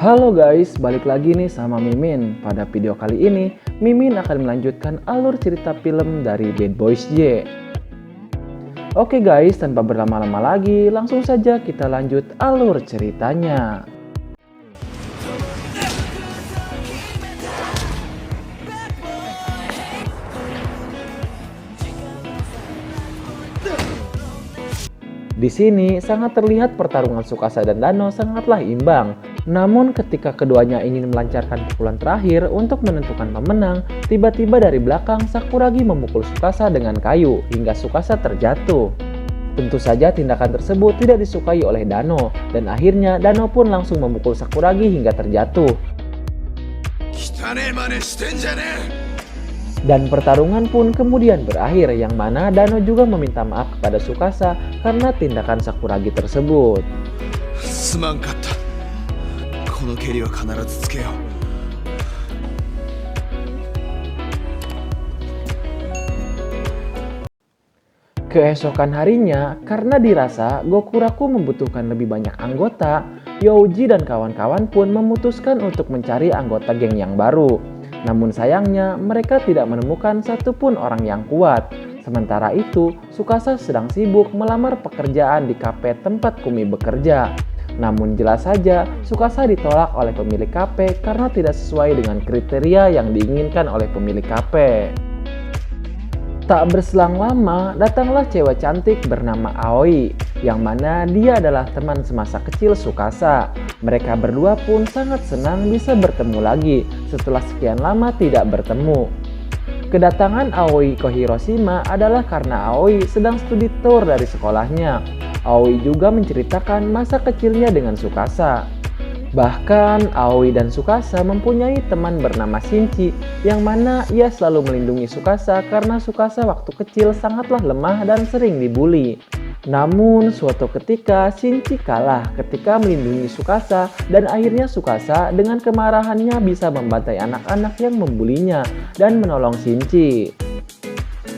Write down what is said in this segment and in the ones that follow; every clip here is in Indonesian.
Halo guys, balik lagi nih sama Mimin. Pada video kali ini, Mimin akan melanjutkan alur cerita film dari Bad Boys J. Oke guys, tanpa berlama-lama lagi, langsung saja kita lanjut alur ceritanya. Di sini sangat terlihat pertarungan Tsukasa dan Dano sangatlah imbang. Namun ketika keduanya ingin melancarkan pukulan terakhir untuk menentukan pemenang, tiba-tiba dari belakang Sakuragi memukul Tsukasa dengan kayu hingga Tsukasa terjatuh. Tentu saja tindakan tersebut tidak disukai oleh Dano, dan akhirnya Dano pun langsung memukul Sakuragi hingga terjatuh. Dan pertarungan pun kemudian berakhir, yang mana Dano juga meminta maaf kepada Tsukasa karena tindakan Sakuragi tersebut. Keesokan harinya, karena dirasa Gokuraku membutuhkan lebih banyak anggota, Youji dan kawan-kawan pun memutuskan untuk mencari anggota geng yang baru. Namun sayangnya, mereka tidak menemukan satupun orang yang kuat. Sementara itu, Tsukasa sedang sibuk melamar pekerjaan di kafe tempat Kumi bekerja. Namun jelas saja, Tsukasa ditolak oleh pemilik kafe karena tidak sesuai dengan kriteria yang diinginkan oleh pemilik kafe. Tak berselang lama, datanglah cewek cantik bernama Aoi, yang mana dia adalah teman semasa kecil Tsukasa. Mereka berdua pun sangat senang bisa bertemu lagi setelah sekian lama tidak bertemu. Kedatangan Aoi ke Hiroshima adalah karena Aoi sedang studi tour dari sekolahnya. Aoi juga menceritakan masa kecilnya dengan Tsukasa. Bahkan Aoi dan Tsukasa mempunyai teman bernama Shinji, yang mana ia selalu melindungi Tsukasa karena Tsukasa waktu kecil sangatlah lemah dan sering dibully. Namun suatu ketika Shinji kalah ketika melindungi Tsukasa, dan akhirnya Tsukasa dengan kemarahannya bisa membantai anak-anak yang membulinya dan menolong Shinji.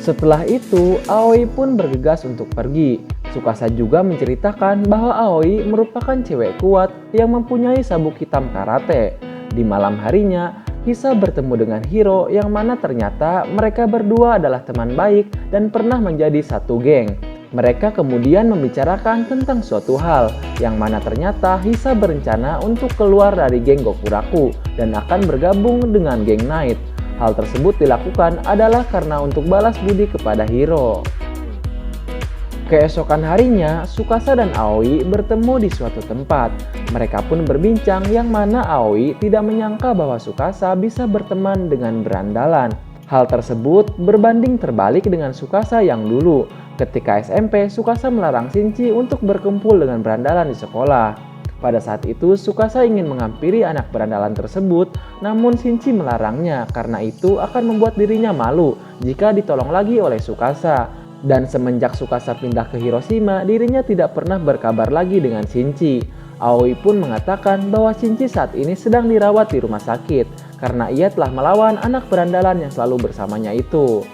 Setelah itu Aoi pun bergegas untuk pergi. Tsukasa juga menceritakan bahwa Aoi merupakan cewek kuat yang mempunyai sabuk hitam karate. Di malam harinya, Hisa bertemu dengan Hiro, yang mana ternyata mereka berdua adalah teman baik dan pernah menjadi satu geng. Mereka kemudian membicarakan tentang suatu hal, yang mana ternyata Hisa berencana untuk keluar dari geng Gokuraku dan akan bergabung dengan geng Night. Hal tersebut dilakukan adalah karena untuk balas budi kepada Hiro. Keesokan harinya, Tsukasa dan Aoi bertemu di suatu tempat. Mereka pun berbincang, yang mana Aoi tidak menyangka bahwa Tsukasa bisa berteman dengan berandalan. Hal tersebut berbanding terbalik dengan Tsukasa yang dulu. Ketika SMP, Tsukasa melarang Shinji untuk berkumpul dengan berandalan di sekolah. Pada saat itu, Tsukasa ingin menghampiri anak berandalan tersebut, namun Shinji melarangnya karena itu akan membuat dirinya malu jika ditolong lagi oleh Tsukasa. Dan semenjak Tsukasa pindah ke Hiroshima, dirinya tidak pernah berkabar lagi dengan Shinji. Aoi pun mengatakan bahwa Shinji saat ini sedang dirawat di rumah sakit karena ia telah melawan anak berandalan yang selalu bersamanya itu.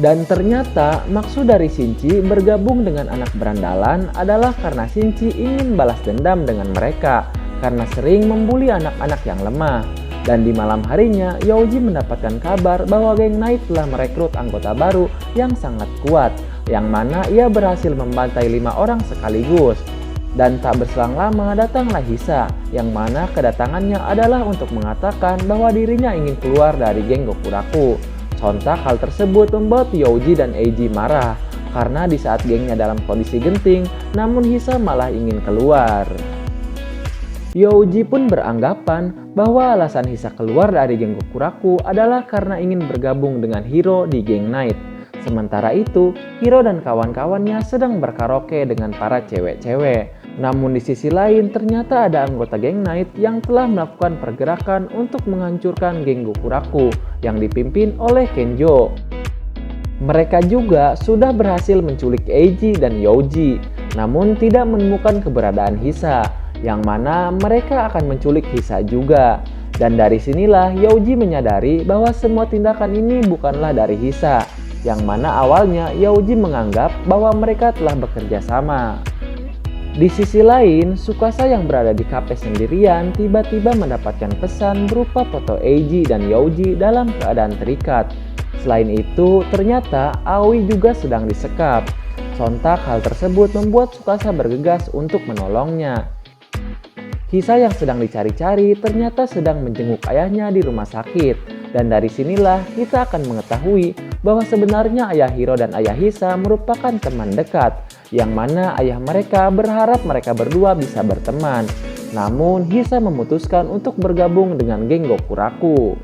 Dan ternyata maksud dari Shinji bergabung dengan anak berandalan adalah karena Shinji ingin balas dendam dengan mereka karena sering membuli anak-anak yang lemah. Dan di malam harinya, Youji mendapatkan kabar bahwa geng Night telah merekrut anggota baru yang sangat kuat, yang mana ia berhasil membantai 5 orang sekaligus. Dan tak berselang lama datanglah Hisa, yang mana kedatangannya adalah untuk mengatakan bahwa dirinya ingin keluar dari geng Gokuraku. Sontak hal tersebut membuat Youji dan Eiji marah, karena di saat gengnya dalam kondisi genting, namun Hisa malah ingin keluar. Youji pun beranggapan bahwa alasan Hisa keluar dari geng Gokuraku adalah karena ingin bergabung dengan Hiro di geng Night. Sementara itu, Hiro dan kawan-kawannya sedang berkaraoke dengan para cewek-cewek. Namun di sisi lain, ternyata ada anggota geng Night yang telah melakukan pergerakan untuk menghancurkan geng Gokuraku yang dipimpin oleh Kenjo. Mereka juga sudah berhasil menculik Eiji dan Youji, namun tidak menemukan keberadaan Hisa, yang mana mereka akan menculik Hisa juga. Dan dari sinilah Youji menyadari bahwa semua tindakan ini bukanlah dari Hisa, yang mana awalnya Youji menganggap bahwa mereka telah bekerja sama. Di sisi lain, Tsukasa yang berada di kafe sendirian tiba-tiba mendapatkan pesan berupa foto Eiji dan Youji dalam keadaan terikat. Selain itu, ternyata Aoi juga sedang disekap. Sontak hal tersebut membuat Tsukasa bergegas untuk menolongnya. Hisa yang sedang dicari-cari ternyata sedang menjenguk ayahnya di rumah sakit. Dan dari sinilah kita akan mengetahui bahwa sebenarnya ayah Hiro dan ayah Hisa merupakan teman dekat, yang mana ayah mereka berharap mereka berdua bisa berteman. Namun Hisa memutuskan untuk bergabung dengan geng Gokuraku.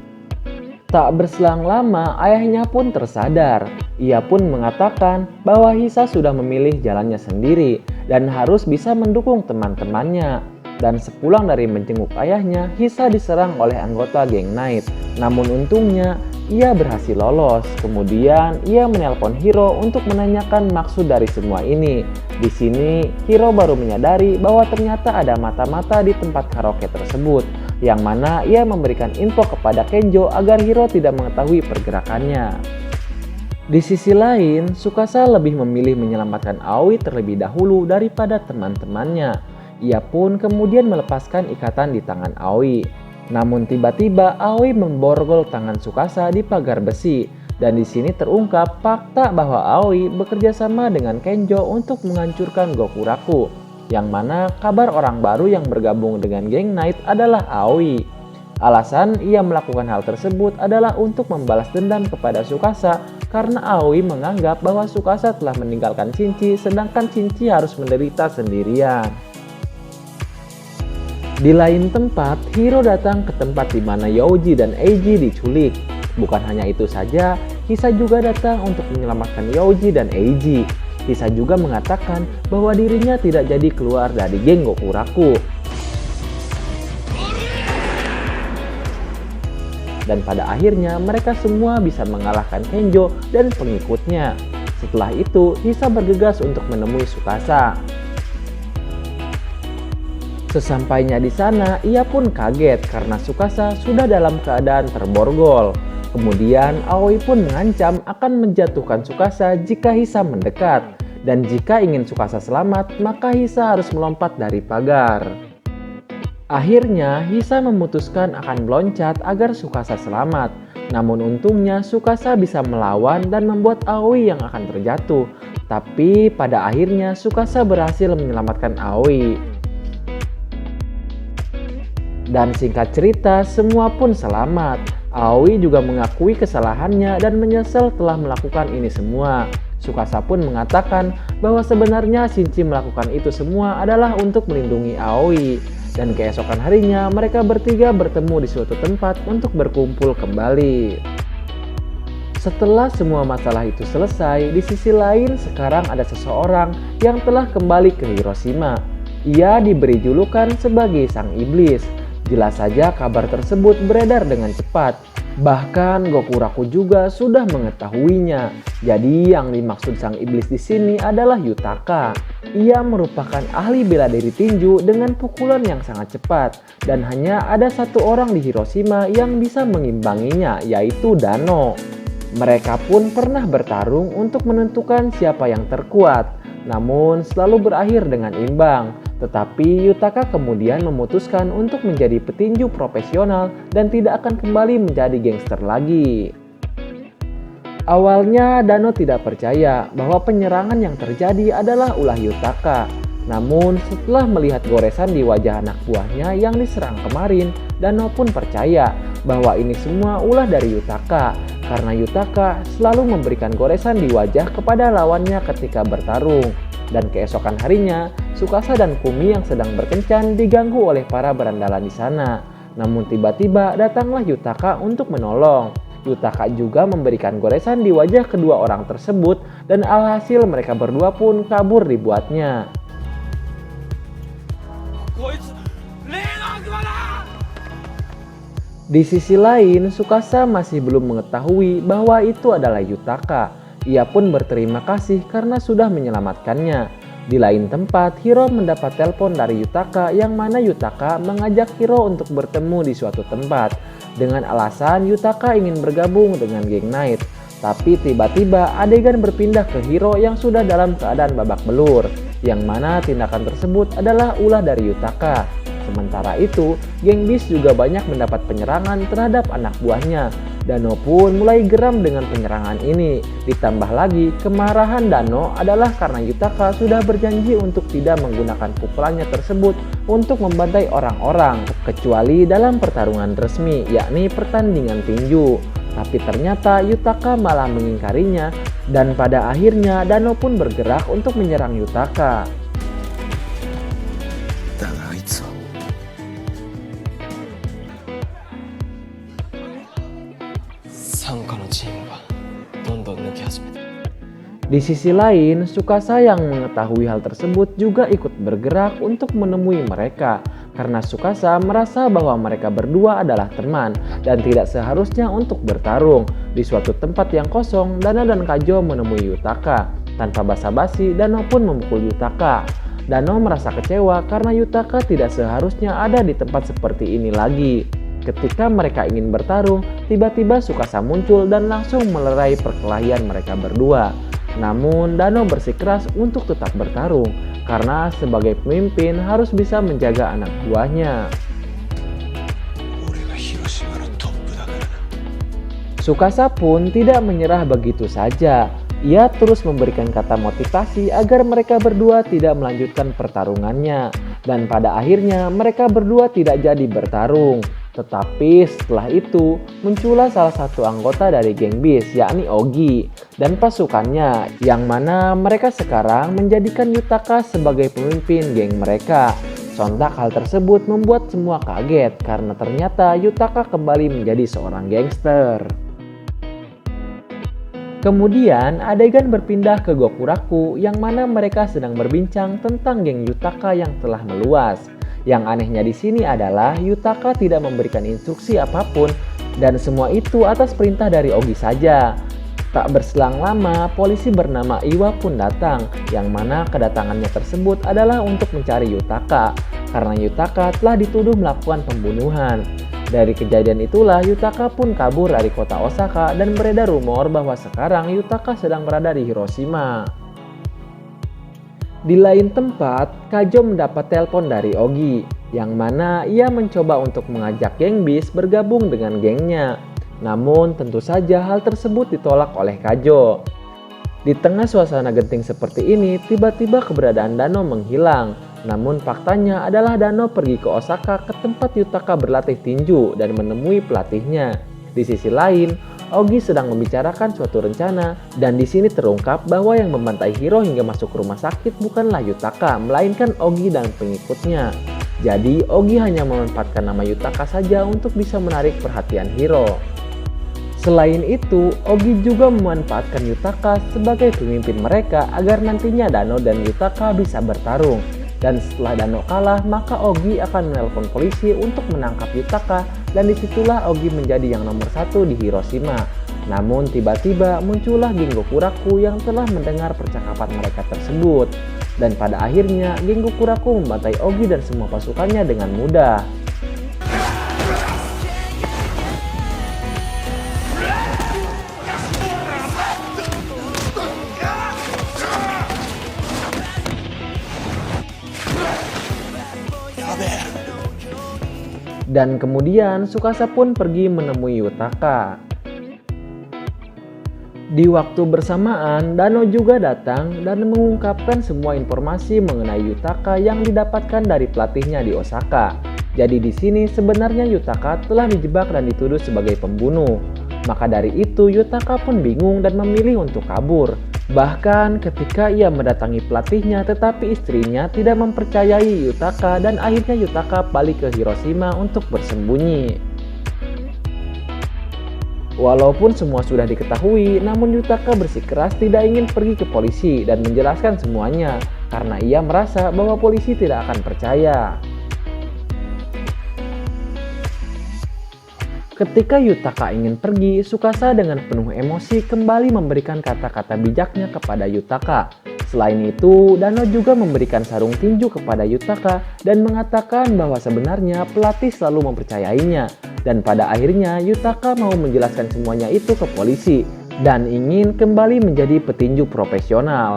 Tak berselang lama, ayahnya pun tersadar. Ia pun mengatakan bahwa Hisa sudah memilih jalannya sendiri dan harus bisa mendukung teman-temannya. Dan sepulang dari menjenguk ayahnya, Hisa diserang oleh anggota geng Knight. Namun untungnya, ia berhasil lolos. Kemudian, ia menelpon Hiro untuk menanyakan maksud dari semua ini. Di sini, Hiro baru menyadari bahwa ternyata ada mata-mata di tempat karaoke tersebut, yang mana ia memberikan info kepada Kenjo agar Hiro tidak mengetahui pergerakannya. Di sisi lain, Tsukasa lebih memilih menyelamatkan Aoi terlebih dahulu daripada teman-temannya. Ia pun kemudian melepaskan ikatan di tangan Aoi. Namun tiba-tiba Aoi memborgol tangan Tsukasa di pagar besi. Dan di sini terungkap fakta bahwa Aoi bekerja sama dengan Kenjo untuk menghancurkan Gokuraku. Yang mana kabar orang baru yang bergabung dengan geng Knight adalah Aoi. Alasan ia melakukan hal tersebut adalah untuk membalas dendam kepada Tsukasa karena Aoi menganggap bahwa Tsukasa telah meninggalkan Shinji sedangkan Shinji harus menderita sendirian. Di lain tempat, Hiro datang ke tempat di mana Youji dan Eiji diculik. Bukan hanya itu saja, Hisa juga datang untuk menyelamatkan Youji dan Eiji. Hisa juga mengatakan bahwa dirinya tidak jadi keluar dari geng Gokuraku. Dan pada akhirnya mereka semua bisa mengalahkan Kenjo dan pengikutnya. Setelah itu, Hisa bergegas untuk menemui Tsukasa. Sesampainya di sana, ia pun kaget karena Tsukasa sudah dalam keadaan terborgol. Kemudian Aoi pun mengancam akan menjatuhkan Tsukasa jika Hisa mendekat. Dan jika ingin Tsukasa selamat, maka Hisa harus melompat dari pagar. Akhirnya, Hisa memutuskan akan meloncat agar Tsukasa selamat. Namun untungnya Tsukasa bisa melawan dan membuat Aoi yang akan terjatuh. Tapi pada akhirnya Tsukasa berhasil menyelamatkan Aoi. Dan singkat cerita, semua pun selamat. Aoi juga mengakui kesalahannya dan menyesal telah melakukan ini semua. Tsukasa pun mengatakan bahwa sebenarnya Shinji melakukan itu semua adalah untuk melindungi Aoi. Dan keesokan harinya mereka bertiga bertemu di suatu tempat untuk berkumpul kembali. Setelah semua masalah itu selesai, di sisi lain sekarang ada seseorang yang telah kembali ke Hiroshima. Ia diberi julukan sebagai Sang Iblis. Jelas saja kabar tersebut beredar dengan cepat. Bahkan Gokuraku juga sudah mengetahuinya. Jadi yang dimaksud Sang Iblis di sini adalah Yutaka. Ia merupakan ahli bela diri tinju dengan pukulan yang sangat cepat. Dan hanya ada satu orang di Hiroshima yang bisa mengimbanginya, yaitu Dano. Mereka pun pernah bertarung untuk menentukan siapa yang terkuat. Namun selalu berakhir dengan imbang. Tetapi Yutaka kemudian memutuskan untuk menjadi petinju profesional dan tidak akan kembali menjadi gangster lagi. Awalnya Dano tidak percaya bahwa penyerangan yang terjadi adalah ulah Yutaka. Namun setelah melihat goresan di wajah anak buahnya yang diserang kemarin, Dano pun percaya bahwa ini semua ulah dari Yutaka. Karena Yutaka selalu memberikan goresan di wajah kepada lawannya ketika bertarung. Dan keesokan harinya, Tsukasa dan Kumi yang sedang berkencan diganggu oleh para berandalan di sana. Namun tiba-tiba datanglah Yutaka untuk menolong. Yutaka juga memberikan goresan di wajah kedua orang tersebut dan alhasil mereka berdua pun kabur dibuatnya. Di sisi lain, Tsukasa masih belum mengetahui bahwa itu adalah Yutaka. Ia pun berterima kasih karena sudah menyelamatkannya. Di lain tempat, Hiro mendapat telepon dari Yutaka yang mana Yutaka mengajak Hiro untuk bertemu di suatu tempat. Dengan alasan Yutaka ingin bergabung dengan geng Knight. Tapi tiba-tiba adegan berpindah ke Hiro yang sudah dalam keadaan babak belur. yang mana tindakan tersebut adalah ulah dari Yutaka. Sementara itu, geng Beast juga banyak mendapat penyerangan terhadap anak buahnya. Dano pun mulai geram dengan penyerangan ini. Ditambah lagi, kemarahan Dano adalah karena Yutaka sudah berjanji untuk tidak menggunakan pukulannya tersebut untuk membantai orang-orang, kecuali dalam pertarungan resmi, yakni pertandingan tinju. Tapi ternyata Yutaka malah mengingkarinya, dan pada akhirnya Dano pun bergerak untuk menyerang Yutaka. だがあいつは傘下のチームがどんどん抜き始めて Di sisi lain, Tsukasa yang mengetahui hal tersebut juga ikut bergerak untuk menemui mereka karena Tsukasa merasa bahwa mereka berdua adalah teman dan tidak seharusnya untuk bertarung. Di suatu tempat yang kosong, Dano dan Kajo menemui Yutaka. Tanpa basa-basi, Dano pun memukul Yutaka. Dano merasa kecewa karena Yutaka tidak seharusnya ada di tempat seperti ini lagi. Ketika mereka ingin bertarung, tiba-tiba Tsukasa muncul dan langsung melerai perkelahian mereka berdua. Namun Dano bersikeras untuk tetap bertarung karena sebagai pemimpin harus bisa menjaga anak buahnya. 俺が広島のトップだからな Tsukasa pun tidak menyerah begitu saja. Ia terus memberikan kata motivasi agar mereka berdua tidak melanjutkan pertarungannya. Dan pada akhirnya mereka berdua tidak jadi bertarung. Tetapi setelah itu muncullah salah satu anggota dari geng Beast, yakni Ogi dan pasukannya, yang mana mereka sekarang menjadikan Yutaka sebagai pemimpin geng mereka. Sontak hal tersebut membuat semua kaget karena ternyata Yutaka kembali menjadi seorang gangster. Kemudian adegan berpindah ke Gokuraku yang mana mereka sedang berbincang tentang geng Yutaka yang telah meluas. Yang anehnya di sini adalah Yutaka tidak memberikan instruksi apapun dan semua itu atas perintah dari Ogi saja. Tak berselang lama, polisi bernama Iwa pun datang, yang mana kedatangannya tersebut adalah untuk mencari Yutaka karena Yutaka telah dituduh melakukan pembunuhan. Dari kejadian itulah Yutaka pun kabur dari kota Osaka dan beredar rumor bahwa sekarang Yutaka sedang berada di Hiroshima. Di lain tempat, Kajo mendapat telepon dari Ogi, yang mana ia mencoba untuk mengajak geng Beast bergabung dengan gengnya. Namun tentu saja hal tersebut ditolak oleh Kajo. Di tengah suasana genting seperti ini, tiba-tiba keberadaan Dano menghilang. Namun faktanya adalah Dano pergi ke Osaka ke tempat Yutaka berlatih tinju dan menemui pelatihnya. Di sisi lain, Ogi sedang membicarakan suatu rencana dan di sini terungkap bahwa yang membantai Hiro hingga masuk ke rumah sakit bukanlah Yutaka, melainkan Ogi dan pengikutnya. Jadi Ogi hanya memanfaatkan nama Yutaka saja untuk bisa menarik perhatian Hiro. Selain itu, Ogi juga memanfaatkan Yutaka sebagai pemimpin mereka agar nantinya Dano dan Yutaka bisa bertarung. Dan setelah Dano kalah, maka Ogi akan menelpon polisi untuk menangkap Yutaka dan disitulah Ogi menjadi yang nomor 1 di Hiroshima. Namun tiba-tiba muncullah geng Gokuraku yang telah mendengar percakapan mereka tersebut. Dan pada akhirnya geng Gokuraku membantai Ogi dan semua pasukannya dengan mudah. Dan kemudian Tsukasa pun pergi menemui Yutaka. Di waktu bersamaan, Dano juga datang dan mengungkapkan semua informasi mengenai Yutaka yang didapatkan dari pelatihnya di Osaka. Jadi di sini sebenarnya Yutaka telah dijebak dan dituduh sebagai pembunuh. Maka dari itu Yutaka pun bingung dan memilih untuk kabur. Bahkan ketika ia mendatangi pelatihnya tetapi istrinya tidak mempercayai Yutaka dan akhirnya Yutaka balik ke Hiroshima untuk bersembunyi. Walaupun semua sudah diketahui, namun Yutaka bersikeras tidak ingin pergi ke polisi dan menjelaskan semuanya karena ia merasa bahwa polisi tidak akan percaya. Ketika Yutaka ingin pergi, Tsukasa dengan penuh emosi kembali memberikan kata-kata bijaknya kepada Yutaka. Selain itu, Dano juga memberikan sarung tinju kepada Yutaka dan mengatakan bahwa sebenarnya pelatih selalu mempercayainya. Dan pada akhirnya Yutaka mau menjelaskan semuanya itu ke polisi dan ingin kembali menjadi petinju profesional.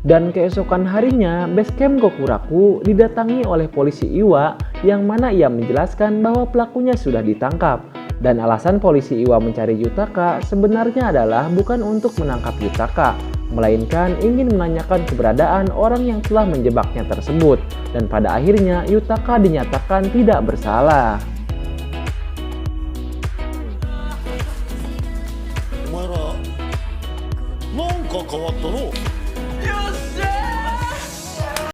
Dan keesokan harinya, basecamp Gokuraku didatangi oleh polisi Iwa yang mana ia menjelaskan bahwa pelakunya sudah ditangkap. Dan alasan polisi Iwa mencari Yutaka sebenarnya adalah bukan untuk menangkap Yutaka, melainkan ingin menanyakan keberadaan orang yang telah menjebaknya tersebut. Dan pada akhirnya Yutaka dinyatakan tidak bersalah. お前らなんか変わったの